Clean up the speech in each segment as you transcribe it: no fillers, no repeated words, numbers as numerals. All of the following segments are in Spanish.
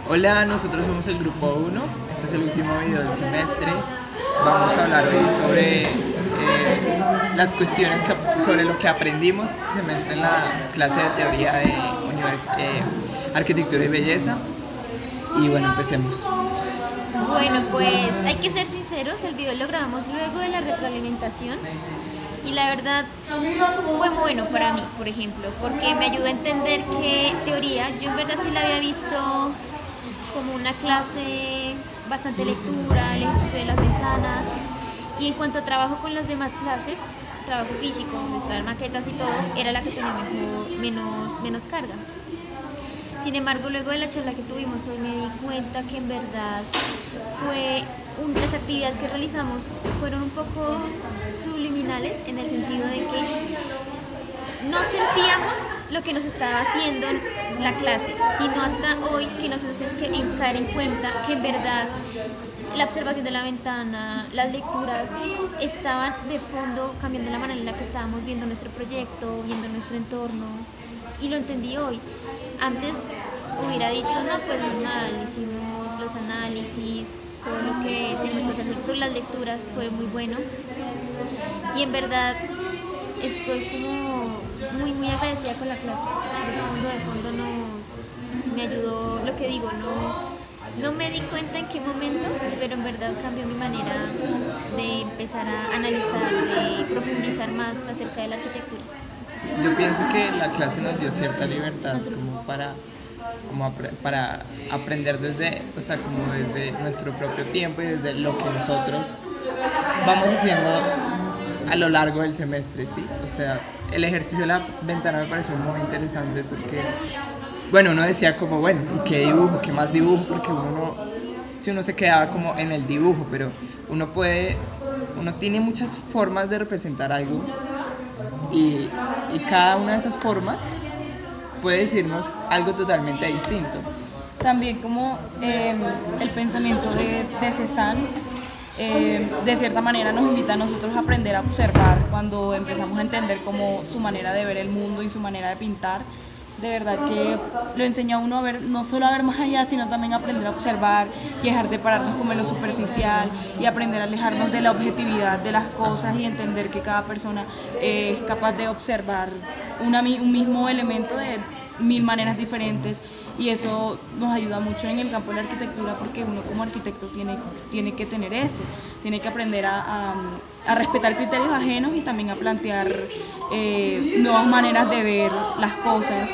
Hola, nosotros somos el grupo 1. Este es el último video del semestre. Vamos a hablar hoy sobre las cuestiones sobre lo que aprendimos este semestre en la clase de teoría de arquitectura y belleza. Y bueno, empecemos. Bueno, pues hay que ser sinceros, el video lo grabamos luego de la retroalimentación y la verdad fue muy bueno para mí, por ejemplo, porque me ayudó a entender que teoría, yo en verdad sí la había visto como una clase bastante lectura, el ejercicio de las ventanas, y en cuanto a trabajo con las demás clases, trabajo físico, de traer maquetas y todo, era la que tenía menos carga. Sin embargo, luego de la charla que tuvimos hoy me di cuenta que en verdad las actividades que realizamos fueron un poco subliminales en el sentido de que no sentíamos lo que nos estaba haciendo la clase, sino hasta hoy que nos hace caer en cuenta que en verdad la observación de la ventana, las lecturas estaban de fondo cambiando la manera en la que estábamos viendo nuestro proyecto, viendo nuestro entorno, y lo entendí hoy. Antes hubiera dicho, no, pues normal, hicimos los análisis, todo lo que tenemos que hacer sobre las lecturas fue muy bueno, y en verdad estoy como muy agradecida con la clase. De fondo me ayudó, lo que digo, no me di cuenta en qué momento, pero en verdad cambió mi manera de empezar a analizar, de profundizar más acerca de la arquitectura. Sí, yo pienso que la clase nos dio cierta libertad como para aprender desde, o sea, como desde nuestro propio tiempo y desde lo que nosotros vamos haciendo a lo largo del semestre, ¿sí? O sea, el ejercicio de la ventana me pareció muy interesante porque, bueno, uno decía como, bueno, ¿qué dibujo? ¿Qué más dibujo? Porque si uno se quedaba como en el dibujo, pero uno tiene muchas formas de representar algo y cada una de esas formas puede decirnos algo totalmente distinto. También como el pensamiento de Cézanne, de cierta manera nos invita a nosotros a aprender a observar cuando empezamos a entender como su manera de ver el mundo y su manera de pintar. De verdad que lo enseña a uno a ver, no solo a ver más allá, sino también a aprender a observar y dejar de pararnos como en lo superficial y aprender a alejarnos de la objetividad de las cosas y entender que cada persona es capaz de observar un mismo elemento de mil maneras diferentes, y eso nos ayuda mucho en el campo de la arquitectura porque uno como arquitecto tiene que tener eso, tiene que aprender a respetar criterios ajenos y también a plantear nuevas maneras de ver las cosas,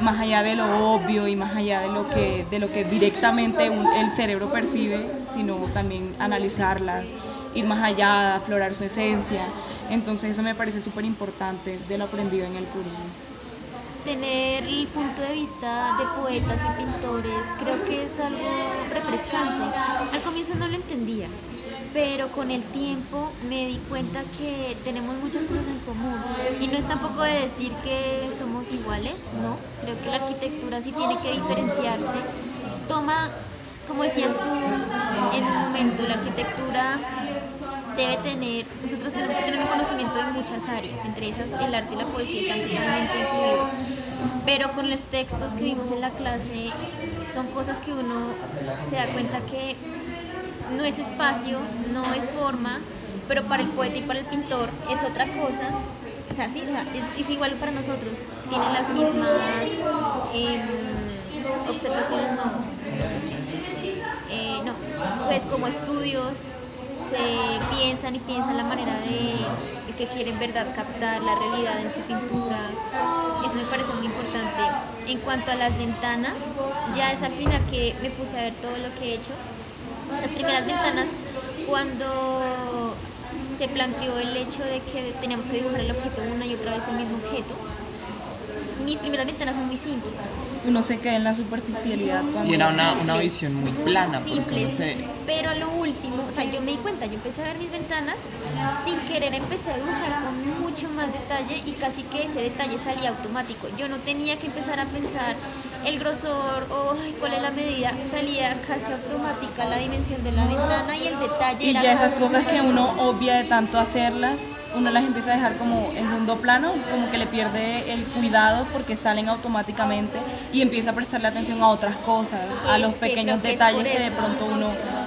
más allá de lo obvio y más allá de lo que directamente el cerebro percibe, sino también analizarlas, ir más allá, aflorar su esencia. Entonces eso me parece súper importante de lo aprendido en el curso. Tener el punto de vista de poetas y pintores creo que es algo refrescante. Al comienzo no lo entendía, pero con el tiempo me di cuenta que tenemos muchas cosas en común, y no es tampoco de decir que somos iguales, no, creo que la arquitectura sí tiene que diferenciarse. Toma, como decías tú en un momento, la arquitectura nosotros tenemos que tener un conocimiento de muchas áreas, entre esas el arte y la poesía están totalmente incluidos, pero con los textos que vimos en la clase son cosas que uno se da cuenta que no es espacio, no es forma, pero para el poeta y para el pintor es otra cosa. O sea, sí, es igual para nosotros, tienen las mismas observaciones, no, pues como estudios se piensan la manera de el que quiere en verdad captar la realidad en su pintura. Eso me parece muy importante. En cuanto a las ventanas, ya es al final que me puse a ver todo lo que he hecho. Las primeras ventanas, cuando se planteó el hecho de que teníamos que dibujar el objeto una y otra vez el mismo objeto, mis primeras ventanas son muy simples. Uno se queda en la superficialidad Y era una visión muy plana. Muy simples, porque no sé, pero a lo último, o sea, yo me di cuenta, yo empecé a ver mis ventanas, sin querer empecé a dibujar con mucho más detalle y casi que ese detalle salía automático. Yo no tenía que empezar a pensar el grosor o cuál es la medida, salía casi automática la dimensión de la ventana y el detalle y era ya esas casi cosas que uno obvia de tanto hacerlas, uno las empieza a dejar como en segundo plano, como que le pierde el cuidado porque salen automáticamente y empieza a prestarle atención a otras cosas, a los pequeños detalles que de pronto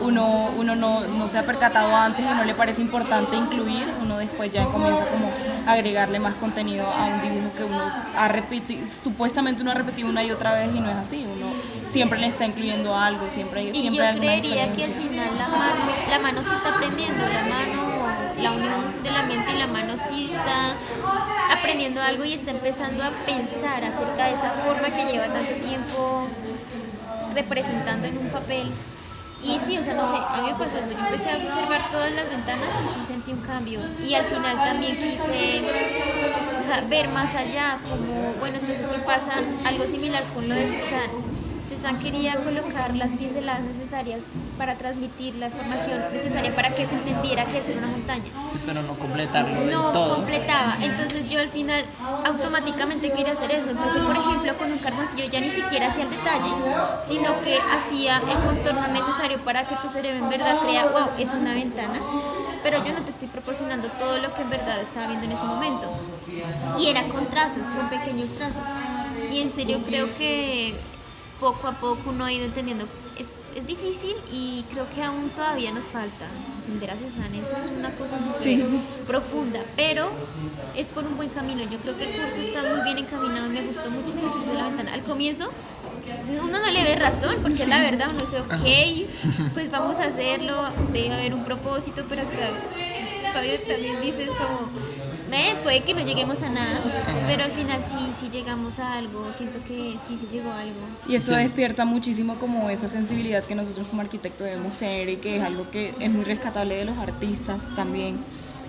uno no se ha percatado antes y no le parece importante incluir, uno después ya comienza como a agregarle más contenido a un dibujo que uno ha repetido, supuestamente uno ha repetido una y otra vez y no es así, uno siempre le está incluyendo algo, siempre Y hay yo alguna creería que al diferencia. final la mano sí está aprendiendo, la unión de la mente y la mano sí está aprendiendo algo y está empezando a pensar acerca de esa forma que lleva tanto tiempo representando en un papel. Y sí, o sea, no sé, a mí me pasó eso, yo empecé a observar todas las ventanas y sí sentí un cambio. Y al final también quise, o sea, ver más allá, como, bueno, entonces, ¿qué pasa? Algo similar con lo de Cézanne. Cézanne quería colocar las pinceladas necesarias para transmitir la información necesaria para que se entendiera que eso era una montaña. Sí, pero no completarlo del No todo. completaba, entonces yo al final automáticamente quería hacer eso. Empecé, por ejemplo, con un carboncillo, ya ni siquiera hacía el detalle, sino que hacía el contorno necesario para que tu cerebro en verdad crea, wow, es una ventana, pero yo no te estoy proporcionando todo lo que en verdad estaba viendo en ese momento. Y era con trazos, con pequeños trazos. Y en serio creo que poco a poco uno ha ido entendiendo. Es difícil y creo que aún todavía nos falta entender a Cézanne. Eso es una cosa súper profunda, pero es por un buen camino. Yo creo que el curso está muy bien encaminado y me gustó mucho el ejercicio de la ventana. Al comienzo uno no le ve razón, porque es la verdad, uno dice, ok, pues vamos a hacerlo, debe haber un propósito, pero hasta Fabio también dices como, puede que no lleguemos a nada, pero al final sí llegamos a algo, siento que sí se llegó a algo. Y eso Sí. despierta muchísimo como esa sensibilidad que nosotros como arquitectos debemos tener y que es algo que es muy rescatable de los artistas también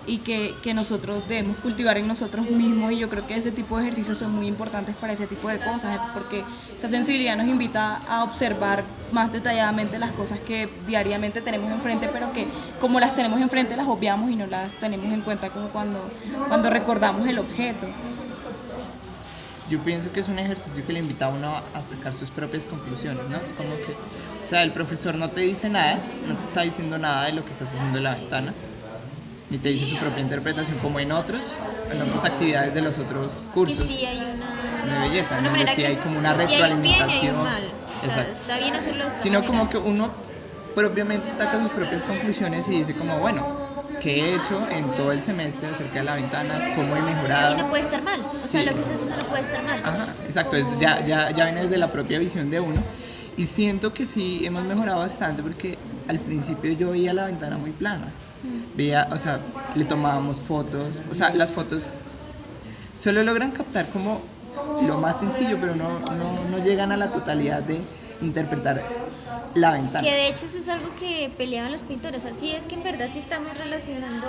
y que nosotros debemos cultivar en nosotros mismos, y yo creo que ese tipo de ejercicios son muy importantes para ese tipo de cosas porque esa sensibilidad nos invita a observar más detalladamente las cosas que diariamente tenemos enfrente, pero que como las tenemos enfrente las obviamos y no las tenemos en cuenta como cuando recordamos el objeto. Yo pienso que es un ejercicio que le invita a uno a sacar sus propias conclusiones, ¿no? Es como que, o sea, el profesor no te dice nada, no te está diciendo nada de lo que estás haciendo en la ventana, ni te dice su propia interpretación como en otras actividades de los otros Que cursos sí hay de belleza, una ¿no? manera Sí que hay como una sí hay un bien y hay retroalimentación. un mal. O sea, Exacto. está bien hacerlo de esta Sino manera. como que uno propiamente saca sus propias conclusiones y dice como, bueno, ¿qué he hecho en todo el semestre acerca de la ventana? ¿Cómo he mejorado? Y no puede estar mal, o sea, Sí. lo que está haciendo no puede estar mal. Ajá, exacto, ya viene desde la propia visión de uno. Y siento que sí hemos mejorado bastante porque al principio yo veía la ventana muy plana. Veía, o sea, le tomábamos fotos, o sea, las fotos solo logran captar como lo más sencillo, pero no llegan a la totalidad de interpretar la ventana. Que de hecho eso es algo que peleaban los pintores, así es que en verdad sí estamos relacionando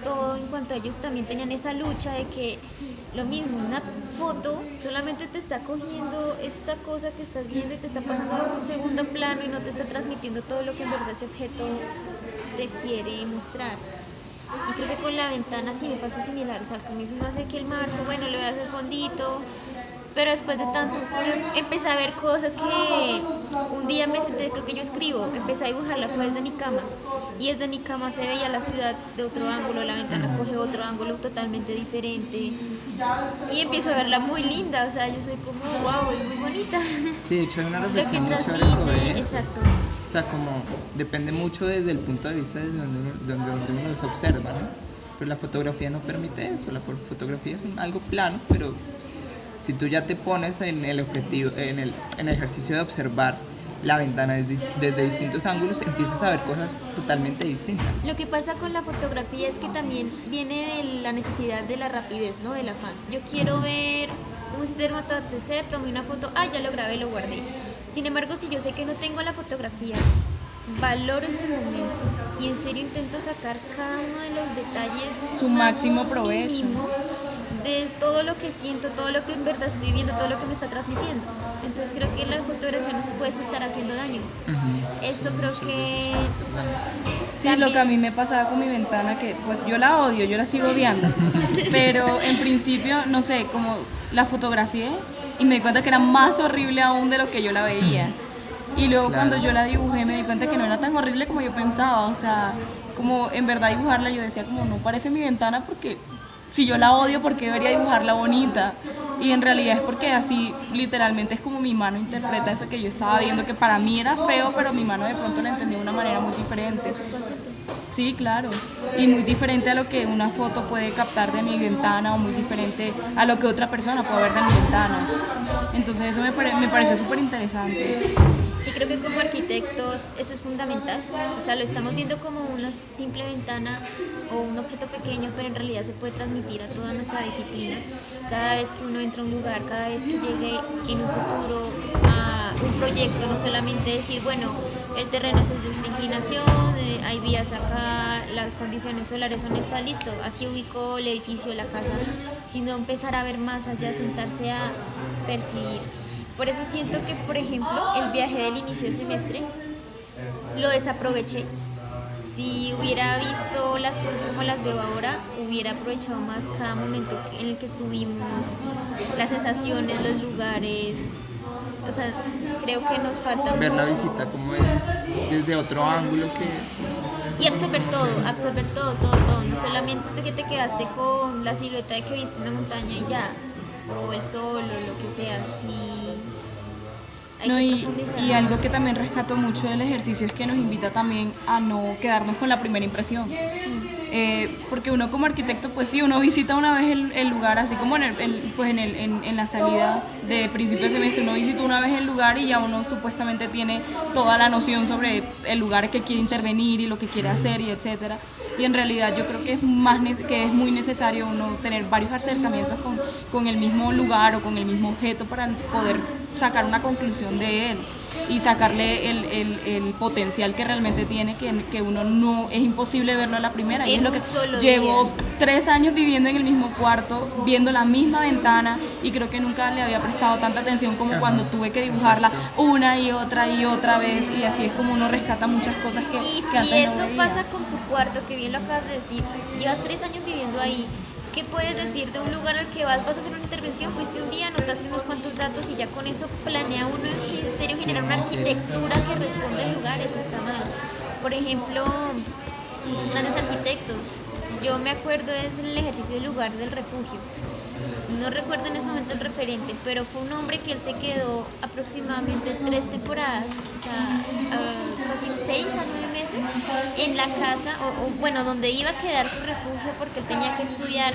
todo en cuanto a ellos también tenían esa lucha de que lo mismo, una foto solamente te está cogiendo esta cosa que estás viendo y te está pasando a un segundo plano y no te está transmitiendo todo lo que en verdad ese objeto te quiere mostrar. Y creo que con la ventana sí me pasó similar, o sea, al comienzo uno hace aquí el marco, bueno, le voy a hacer fondito, pero después de tanto empecé a ver cosas que un día me senté, creo que yo escribo, empecé a dibujarla, fue desde mi cama, y desde mi cama se veía la ciudad de otro ángulo, la ventana coge otro ángulo totalmente diferente, y empiezo a verla muy linda, o sea, yo soy como, wow, es muy bonita. Sí, de hecho hay una Lo que reflexión muy chévere sobre transmite, eso. exacto. O sea, como depende mucho desde el punto de vista desde donde uno los observa, ¿no? Pero la fotografía no permite eso, la fotografía es algo plano, pero si tú ya te pones en el objetivo, en el ejercicio de observar la ventana desde distintos ángulos, empiezas a ver cosas totalmente distintas. Lo que pasa con la fotografía es que también viene de la necesidad de la rapidez, ¿no? Del afán. Yo quiero ver un cisterno atardecer, tomé una foto, ya lo grabé, lo guardé. Sin embargo, si yo sé que no tengo la fotografía, valoro ese momento y en serio intento sacar cada uno de los detalles Su más máximo provecho. mínimo de todo lo que siento, todo lo que en verdad estoy viendo, todo lo que me está transmitiendo. Entonces creo que la fotografía nos puede estar haciendo daño. Eso creo que Sí, lo que a mí me pasaba con mi ventana, que pues yo la odio, yo la sigo odiando, pero en principio, no sé, como la fotografié y me di cuenta que era más horrible aún de lo que yo la veía. Y luego Claro. cuando yo la dibujé me di cuenta que no era tan horrible como yo pensaba, o sea, como en verdad dibujarla yo decía como no parece mi ventana porque si yo la odio, ¿por qué debería dibujarla bonita? Y en realidad es porque así literalmente es como mi mano interpreta eso que yo estaba viendo, que para mí era feo, pero mi mano de pronto la entendió de una manera muy diferente. Sí, claro. Y muy diferente a lo que una foto puede captar de mi ventana o muy diferente a lo que otra persona puede ver de mi ventana. Entonces eso me pareció súper interesante. Y creo que como arquitectos eso es fundamental. O sea, lo estamos viendo como una simple ventana o un objeto pequeño, pero en realidad se puede transmitir a toda nuestra disciplina. Cada vez que uno entra a un lugar, cada vez que llegue en un futuro a un proyecto, no solamente decir, bueno, el terreno es de esta inclinación, hay vías acá, las condiciones solares son estas, listo, así ubico el edificio, la casa, sino empezar a ver más allá, sentarse a percibir. Por eso siento que, por ejemplo, el viaje del inicio de semestre lo desaproveché. Si hubiera visto las cosas como las veo ahora, hubiera aprovechado más cada momento en el que estuvimos, las sensaciones, los lugares. O sea, creo que nos falta Ver la mucho. visita como desde otro ángulo que... Y absorber todo, todo. No solamente que te quedaste con la silueta de que viste en la montaña y ya, o el sol, o lo que sea. Sí, hay No, que y profundizar algo más. que también rescato mucho del ejercicio es que nos invita también a no quedarnos con la primera impresión. Porque uno como arquitecto, pues sí, uno visita una vez el lugar, así como en la salida de principio de semestre, uno visita una vez el lugar y ya uno supuestamente tiene toda la noción sobre el lugar que quiere intervenir y lo que quiere hacer y etcétera. Y en realidad yo creo que que es muy necesario uno tener varios acercamientos con el mismo lugar o con el mismo objeto para poder sacar una conclusión de él y sacarle el potencial que realmente tiene, que uno no, es imposible verlo a la primera. Y En es lo un que solo llevo día. 3 años viviendo en el mismo cuarto, viendo la misma ventana y creo que nunca le había prestado tanta atención como cuando tuve que dibujarla Exacto. una y otra vez y así es como uno rescata muchas cosas que Y que antes si no eso veía. pasa con tu cuarto, que bien lo acabas de decir, llevas 3 años viviendo ahí, ¿qué puedes decir de un lugar al que vas a hacer una intervención? Fuiste un día, anotaste unos cuantos datos y ya con eso planea uno en serio generar una arquitectura que responda al lugar, eso está mal. Por ejemplo, muchos grandes arquitectos, yo me acuerdo es el ejercicio del lugar del refugio. No recuerdo en ese momento el referente, pero fue un hombre que él se quedó aproximadamente 3 temporadas, o sea, casi 6 a 9 meses en la casa, bueno, donde iba a quedar su refugio porque él tenía que estudiar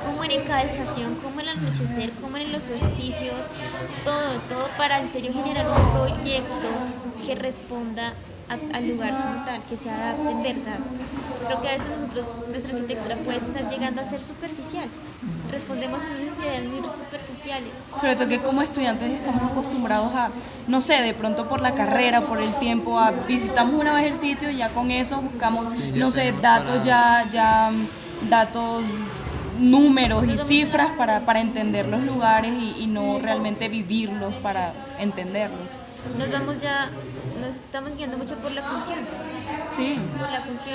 cómo era en cada estación, cómo era el anochecer, cómo eran los solsticios, todo para en serio generar un proyecto que responda al lugar como tal, que se adapte en verdad. Creo que a veces nuestra arquitectura puede estar llegando a ser superficial. Respondemos a unas necesidades muy superficiales. Sobre todo que como estudiantes estamos acostumbrados a, no sé, de pronto por la carrera, por el tiempo, visitamos una vez el sitio y ya con eso buscamos, Sí, ya no sé, tenemos datos para- datos, números y Nos vamos cifras para entender los lugares y no realmente vivirlos para entenderlos. Nos estamos guiando mucho por la función, Sí,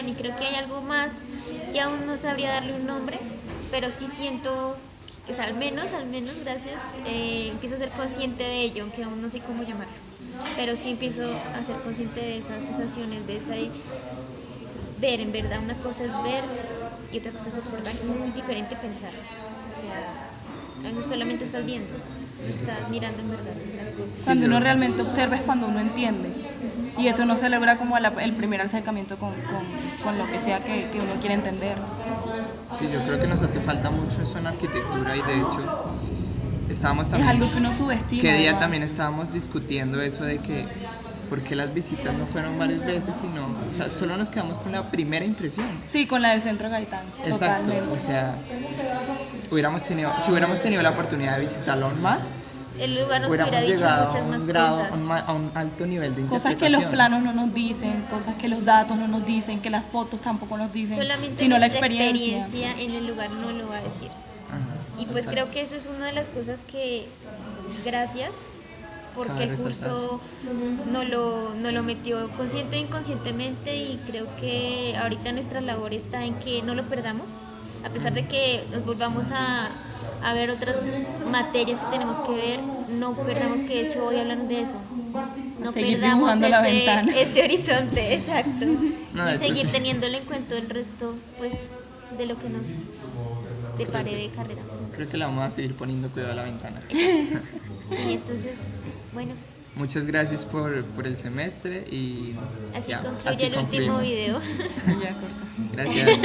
y creo que hay algo más que aún no sabría darle un nombre, pero sí siento que o sea, al menos, gracias, empiezo a ser consciente de ello, aunque aún no sé cómo llamarlo, pero sí empiezo a ser consciente de esas sensaciones, de esa ver, en verdad, una cosa es ver y otra cosa es observar, y muy diferente pensar, o sea, a veces solamente estás viendo, no estás mirando en verdad las cosas. cuando uno realmente observa es cuando uno entiende. Y eso no se logra como el primer acercamiento con lo que sea que uno quiere entender. Sí, yo creo que nos hace falta mucho eso en arquitectura y de hecho estábamos Es también... algo que uno subestima. ¿Qué día además. también estábamos discutiendo eso de que por qué las visitas no fueron varias veces, sino, o sea, solo nos quedamos con la primera impresión? Sí, con la del Centro Gaitán. Exacto, Totalmente. o sea, si hubiéramos tenido la oportunidad de visitarlo aún más, El lugar nos hubiéramos hubiera dicho llegado muchas a más un grado, cosas. a un alto nivel de Cosas interpretación. que los planos no nos dicen, cosas que los datos no nos dicen, que las fotos tampoco nos dicen, Solamente sino la nuestra experiencia. en el lugar no lo va a decir. Ajá, Y pues exacto. creo que eso es una de las cosas que, gracias, porque Cabe el resaltar. curso no lo metió consciente e inconscientemente y creo que ahorita nuestra labor está en que no lo perdamos, a pesar de que nos volvamos a ver otras materias que tenemos que ver, no perdamos, que de hecho voy a hablar de eso. No Seguir perdamos dibujando la ventana. ese horizonte, exacto. No, de Y hecho, seguir sí. teniéndolo en cuenta el resto, pues, de lo que nos depare de carrera. Creo que le vamos a seguir poniendo cuidado a la ventana. Sí, entonces, bueno, Muchas gracias por el semestre y así ya, concluye así el último concluimos. video. Y ya corto. Gracias.